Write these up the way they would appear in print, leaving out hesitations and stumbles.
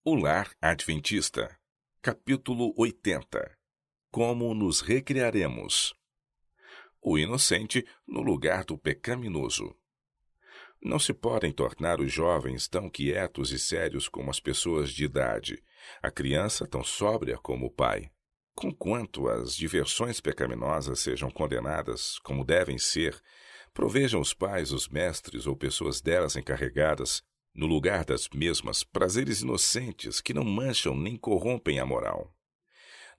O Lar Adventista, capítulo 80. Como nos recriaremos? O inocente no lugar do pecaminoso. Não se podem tornar os jovens tão quietos e sérios como as pessoas de idade, a criança tão sóbria como o pai. Conquanto as diversões pecaminosas sejam condenadas, como devem ser, provejam os pais, os mestres ou pessoas delas encarregadas, no lugar das mesmas, prazeres inocentes que não mancham nem corrompem a moral.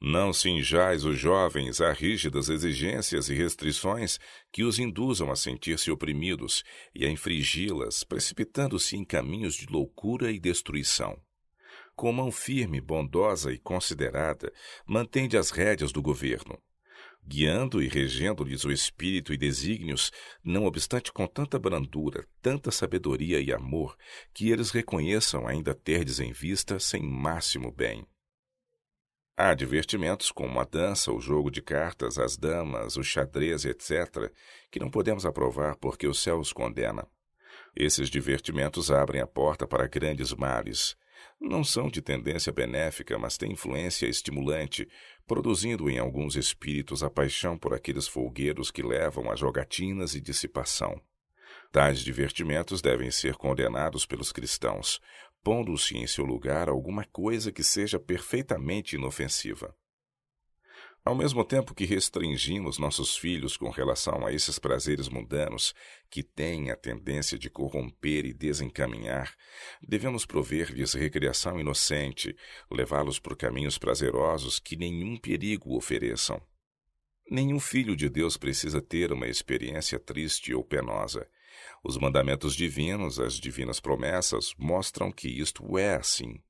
Não cinjais os jovens a rígidas exigências e restrições que os induzam a sentir-se oprimidos e a infringi-las, precipitando-se em caminhos de loucura e destruição. Com mão firme, bondosa e considerada, mantende as rédeas do governo, guiando e regendo-lhes o espírito e desígnios, não obstante com tanta brandura, tanta sabedoria e amor, que eles reconheçam ainda terdes em vista sem máximo bem. Há divertimentos como a dança, o jogo de cartas, as damas, o xadrez, etc., que não podemos aprovar porque o céu os condena. Esses divertimentos abrem a porta para grandes males. Não são de tendência benéfica, mas têm influência estimulante, produzindo em alguns espíritos a paixão por aqueles folguedos que levam a jogatinas e dissipação. Tais divertimentos devem ser condenados pelos cristãos, pondo-se em seu lugar alguma coisa que seja perfeitamente inofensiva. Ao mesmo tempo que restringimos nossos filhos com relação a esses prazeres mundanos que têm a tendência de corromper e desencaminhar, devemos prover-lhes recreação inocente, levá-los por caminhos prazerosos que nenhum perigo ofereçam. Nenhum filho de Deus precisa ter uma experiência triste ou penosa. Os mandamentos divinos, as divinas promessas, mostram que isto é assim.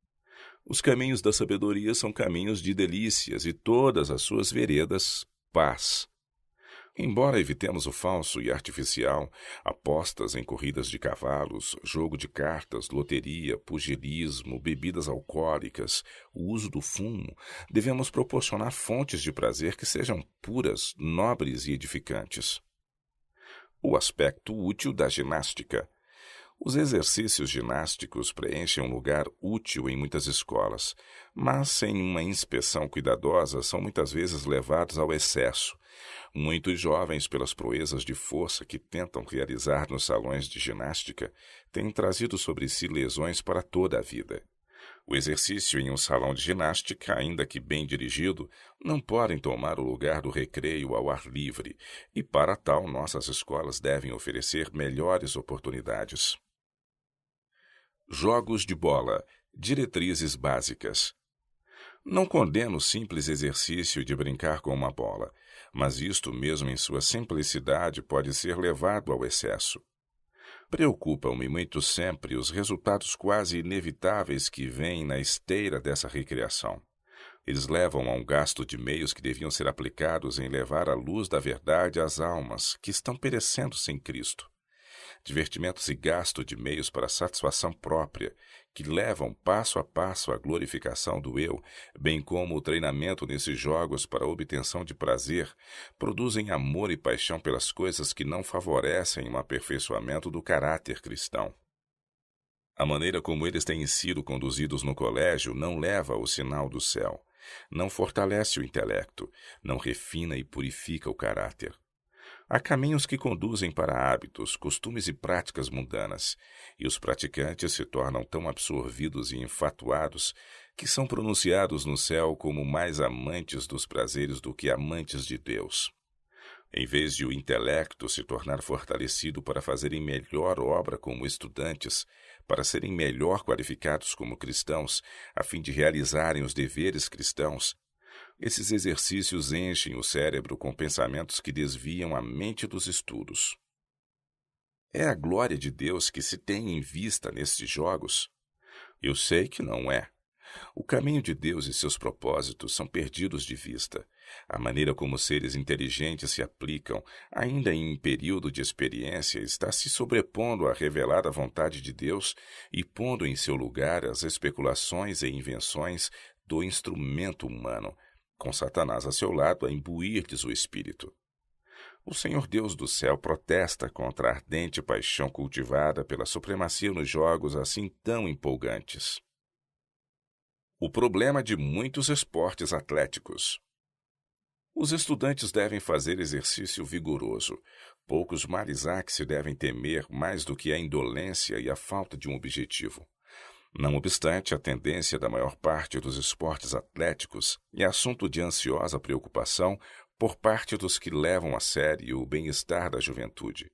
Os caminhos da sabedoria são caminhos de delícias e todas as suas veredas, paz. Embora evitemos o falso e artificial, apostas em corridas de cavalos, jogo de cartas, loteria, pugilismo, bebidas alcoólicas, o uso do fumo, devemos proporcionar fontes de prazer que sejam puras, nobres e edificantes. O aspecto útil da ginástica. Os exercícios ginásticos preenchem um lugar útil em muitas escolas, mas sem uma inspeção cuidadosa são muitas vezes levados ao excesso. Muitos jovens, pelas proezas de força que tentam realizar nos salões de ginástica, têm trazido sobre si lesões para toda a vida. O exercício em um salão de ginástica, ainda que bem dirigido, não podem tomar o lugar do recreio ao ar livre, e para tal nossas escolas devem oferecer melhores oportunidades. Jogos de bola, diretrizes básicas. Não condeno o simples exercício de brincar com uma bola, mas isto mesmo em sua simplicidade pode ser levado ao excesso. Preocupam-me muito sempre os resultados quase inevitáveis que vêm na esteira dessa recreação. Eles levam a um gasto de meios que deviam ser aplicados em levar a luz da verdade às almas que estão perecendo sem Cristo. Divertimentos e gasto de meios para satisfação própria, que levam passo a passo à glorificação do eu, bem como o treinamento nesses jogos para a obtenção de prazer, produzem amor e paixão pelas coisas que não favorecem o aperfeiçoamento do caráter cristão. A maneira como eles têm sido conduzidos no colégio não leva ao sinal do céu, não fortalece o intelecto, não refina e purifica o caráter. Há caminhos que conduzem para hábitos, costumes e práticas mundanas, e os praticantes se tornam tão absorvidos e enfatuados que são pronunciados no céu como mais amantes dos prazeres do que amantes de Deus. Em vez de o intelecto se tornar fortalecido para fazerem melhor obra como estudantes, para serem melhor qualificados como cristãos, a fim de realizarem os deveres cristãos, esses exercícios enchem o cérebro com pensamentos que desviam a mente dos estudos. É a glória de Deus que se tem em vista nesses jogos? Eu sei que não é. O caminho de Deus e seus propósitos são perdidos de vista. A maneira como seres inteligentes se aplicam, ainda em período de experiência, está se sobrepondo à revelada vontade de Deus e pondo em seu lugar as especulações e invenções do instrumento humano, com Satanás a seu lado a imbuir-lhes o espírito. O Senhor Deus do céu protesta contra a ardente paixão cultivada pela supremacia nos jogos assim tão empolgantes. O problema de muitos esportes atléticos. Os estudantes devem fazer exercício vigoroso. Poucos males há que se devem temer mais do que a indolência e a falta de um objetivo. Não obstante, a tendência da maior parte dos esportes atléticos é assunto de ansiosa preocupação por parte dos que levam a sério o bem-estar da juventude.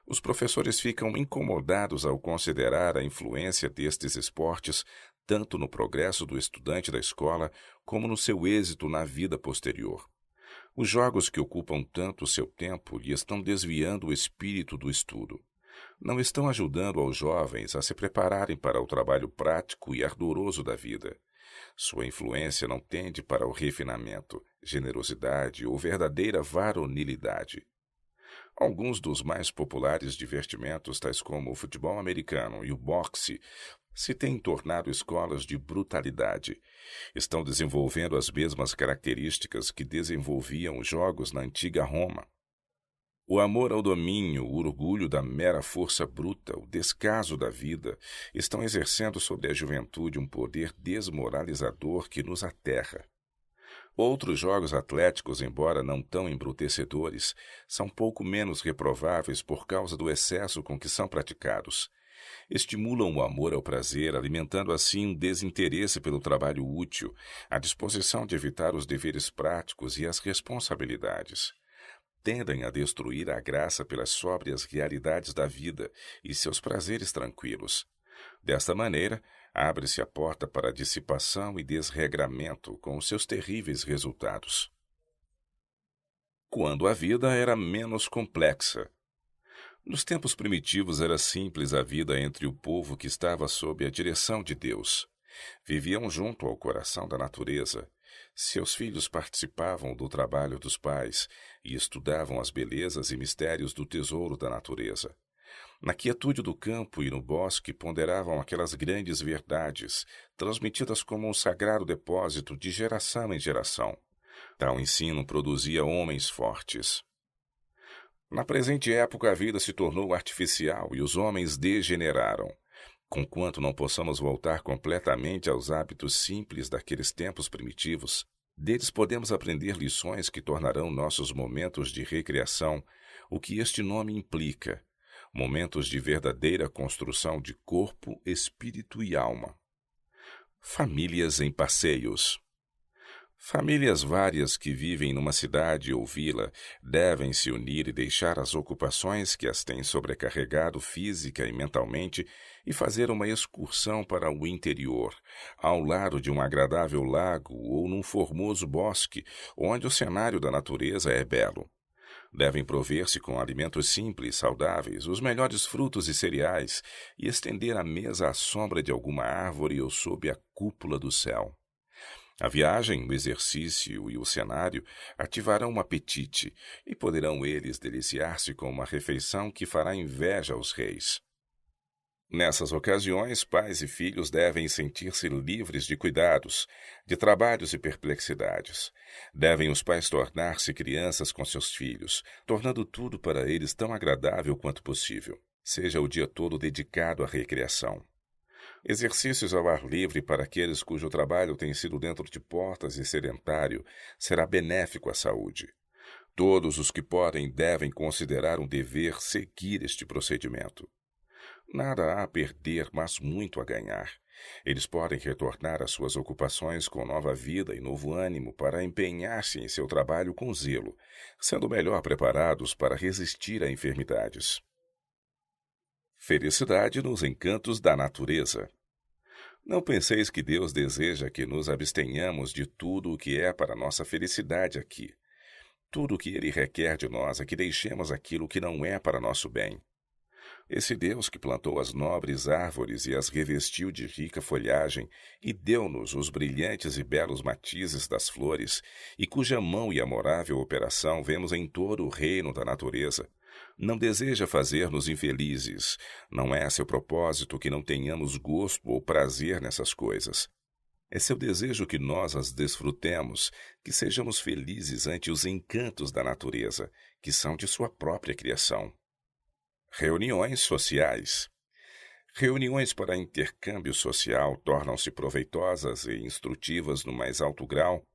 Os professores ficam incomodados ao considerar a influência destes esportes tanto no progresso do estudante da escola como no seu êxito na vida posterior. Os jogos que ocupam tanto seu tempo lhe estão desviando o espírito do estudo. Não estão ajudando aos jovens a se prepararem para o trabalho prático e ardoroso da vida. Sua influência não tende para o refinamento, generosidade ou verdadeira varonilidade. Alguns dos mais populares divertimentos, tais como o futebol americano e o boxe, se têm tornado escolas de brutalidade. Estão desenvolvendo as mesmas características que desenvolviam os jogos na antiga Roma. O amor ao domínio, o orgulho da mera força bruta, o descaso da vida, estão exercendo sobre a juventude um poder desmoralizador que nos aterra. Outros jogos atléticos, embora não tão embrutecedores, são pouco menos reprováveis por causa do excesso com que são praticados. Estimulam o amor ao prazer, alimentando assim um desinteresse pelo trabalho útil, a disposição de evitar os deveres práticos e as responsabilidades. Tendem a destruir a graça pelas sóbrias realidades da vida e seus prazeres tranquilos. Desta maneira, abre-se a porta para a dissipação e desregramento, com os seus terríveis resultados. Quando a vida era menos complexa. Nos tempos primitivos era simples a vida entre o povo que estava sob a direção de Deus. Viviam junto ao coração da natureza. Seus filhos participavam do trabalho dos pais e estudavam as belezas e mistérios do tesouro da natureza. Na quietude do campo e no bosque ponderavam aquelas grandes verdades, transmitidas como um sagrado depósito de geração em geração. Tal ensino produzia homens fortes. Na presente época a vida se tornou artificial e os homens degeneraram. Conquanto não possamos voltar completamente aos hábitos simples daqueles tempos primitivos, deles podemos aprender lições que tornarão nossos momentos de recreação o que este nome implica, momentos de verdadeira construção de corpo, espírito e alma. Famílias em passeios. Famílias várias que vivem numa cidade ou vila devem se unir e deixar as ocupações que as têm sobrecarregado física e mentalmente e fazer uma excursão para o interior, ao lado de um agradável lago ou num formoso bosque, onde o cenário da natureza é belo. Devem prover-se com alimentos simples, saudáveis, os melhores frutos e cereais e estender a mesa à sombra de alguma árvore ou sob a cúpula do céu. A viagem, o exercício e o cenário ativarão um apetite e poderão eles deliciar-se com uma refeição que fará inveja aos reis. Nessas ocasiões, pais e filhos devem sentir-se livres de cuidados, de trabalhos e perplexidades. Devem os pais tornar-se crianças com seus filhos, tornando tudo para eles tão agradável quanto possível. Seja o dia todo dedicado à recreação. Exercícios ao ar livre para aqueles cujo trabalho tem sido dentro de portas e sedentário será benéfico à saúde. Todos os que podem devem considerar um dever seguir este procedimento. Nada há a perder, mas muito a ganhar. Eles podem retornar às suas ocupações com nova vida e novo ânimo para empenhar-se em seu trabalho com zelo, sendo melhor preparados para resistir a enfermidades. Felicidade nos encantos da natureza. Não penseis que Deus deseja que nos abstenhamos de tudo o que é para nossa felicidade aqui. Tudo o que Ele requer de nós é que deixemos aquilo que não é para nosso bem. Esse Deus que plantou as nobres árvores e as revestiu de rica folhagem e deu-nos os brilhantes e belos matizes das flores, e cuja mão e amorável operação vemos em todo o reino da natureza, não deseja fazer-nos infelizes. Não é seu propósito que não tenhamos gosto ou prazer nessas coisas. É seu desejo que nós as desfrutemos, que sejamos felizes ante os encantos da natureza, que são de sua própria criação. Reuniões sociais. Reuniões para intercâmbio social tornam-se proveitosas e instrutivas no mais alto grau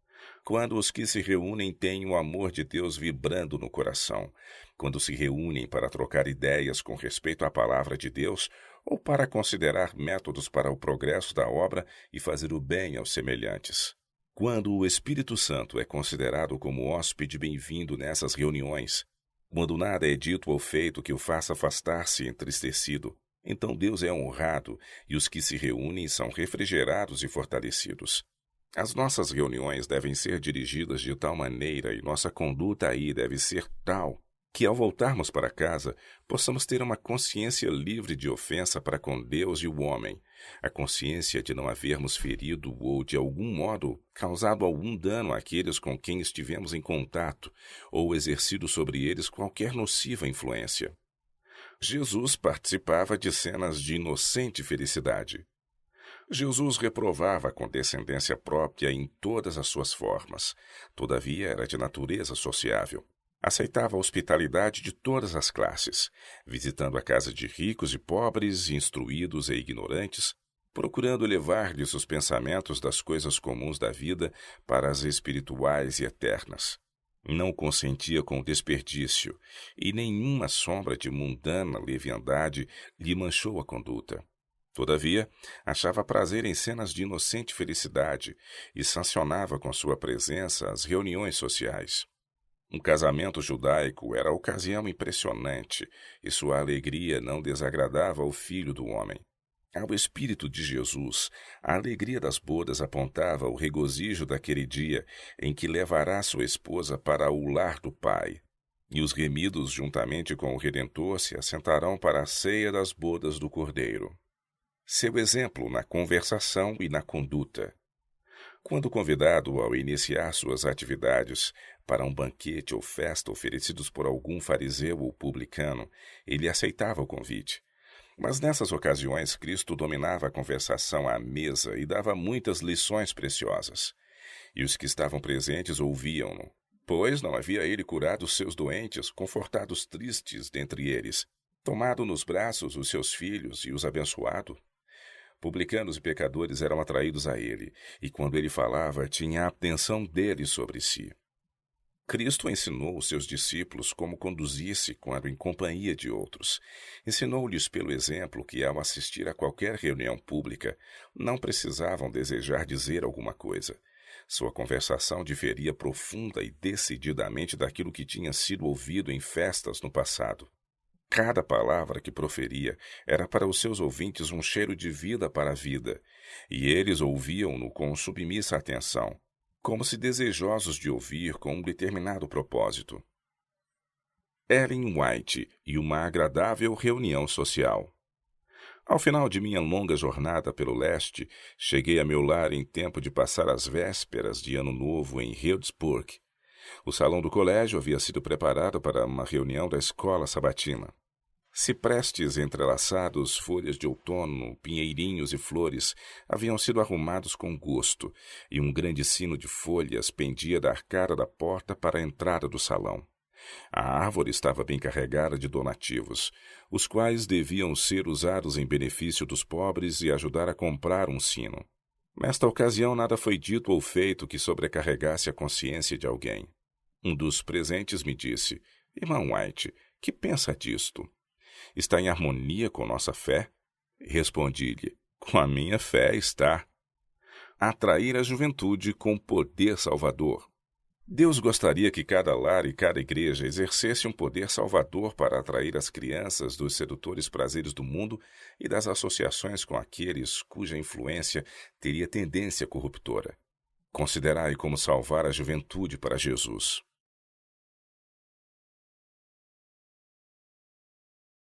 quando os que se reúnem têm o amor de Deus vibrando no coração, quando se reúnem para trocar ideias com respeito à palavra de Deus ou para considerar métodos para o progresso da obra e fazer o bem aos semelhantes. Quando o Espírito Santo é considerado como hóspede bem-vindo nessas reuniões, quando nada é dito ou feito que o faça afastar-se entristecido, então Deus é honrado e os que se reúnem são refrigerados e fortalecidos. As nossas reuniões devem ser dirigidas de tal maneira e nossa conduta aí deve ser tal que, ao voltarmos para casa, possamos ter uma consciência livre de ofensa para com Deus e o homem, a consciência de não havermos ferido ou, de algum modo, causado algum dano àqueles com quem estivemos em contato ou exercido sobre eles qualquer nociva influência. Jesus participava de cenas de inocente felicidade. Jesus reprovava a condescendência própria em todas as suas formas. Todavia, era de natureza sociável. Aceitava a hospitalidade de todas as classes, visitando a casa de ricos e pobres, instruídos e ignorantes, procurando levar-lhes os pensamentos das coisas comuns da vida para as espirituais e eternas. Não consentia com desperdício, e nenhuma sombra de mundana leviandade lhe manchou a conduta. Todavia, achava prazer em cenas de inocente felicidade e sancionava com sua presença as reuniões sociais. Um casamento judaico era ocasião impressionante e sua alegria não desagradava ao Filho do Homem. Ao Espírito de Jesus, a alegria das bodas apontava o regozijo daquele dia em que levará sua esposa para o lar do Pai. E os remidos, juntamente com o Redentor, se assentarão para a ceia das bodas do Cordeiro. Seu exemplo na conversação e na conduta. Quando convidado ao iniciar suas atividades para um banquete ou festa oferecidos por algum fariseu ou publicano, ele aceitava o convite. Mas nessas ocasiões Cristo dominava a conversação à mesa e dava muitas lições preciosas. E os que estavam presentes ouviam-no, pois não havia ele curado os seus doentes, confortado os tristes dentre eles, tomado nos braços os seus filhos e os abençoado. Publicanos e pecadores eram atraídos a ele, e quando ele falava, tinha a atenção deles sobre si. Cristo ensinou os seus discípulos como conduzir-se quando em companhia de outros. Ensinou-lhes pelo exemplo que, ao assistir a qualquer reunião pública, não precisavam desejar dizer alguma coisa. Sua conversação diferia profunda e decididamente daquilo que tinha sido ouvido em festas no passado. Cada palavra que proferia era para os seus ouvintes um cheiro de vida para a vida, e eles ouviam-no com submissa atenção, como se desejosos de ouvir com um determinado propósito. Ellen White e uma agradável reunião social. Ao final de minha longa jornada pelo leste, cheguei a meu lar em tempo de passar as vésperas de Ano Novo em Healdsburg. O salão do colégio havia sido preparado para uma reunião da escola sabatina. Ciprestes entrelaçados, folhas de outono, pinheirinhos e flores haviam sido arrumados com gosto, e um grande sino de folhas pendia da arcada da porta para a entrada do salão. A árvore estava bem carregada de donativos, os quais deviam ser usados em benefício dos pobres e ajudar a comprar um sino. Nesta ocasião nada foi dito ou feito que sobrecarregasse a consciência de alguém. Um dos presentes me disse: "Irmão White, que pensa disto? Está em harmonia com nossa fé?" Respondi-lhe: "Com a minha fé está." Atrair a juventude com poder salvador. Deus gostaria que cada lar e cada igreja exercesse um poder salvador para atrair as crianças dos sedutores prazeres do mundo e das associações com aqueles cuja influência teria tendência corruptora. Considerai como salvar a juventude para Jesus.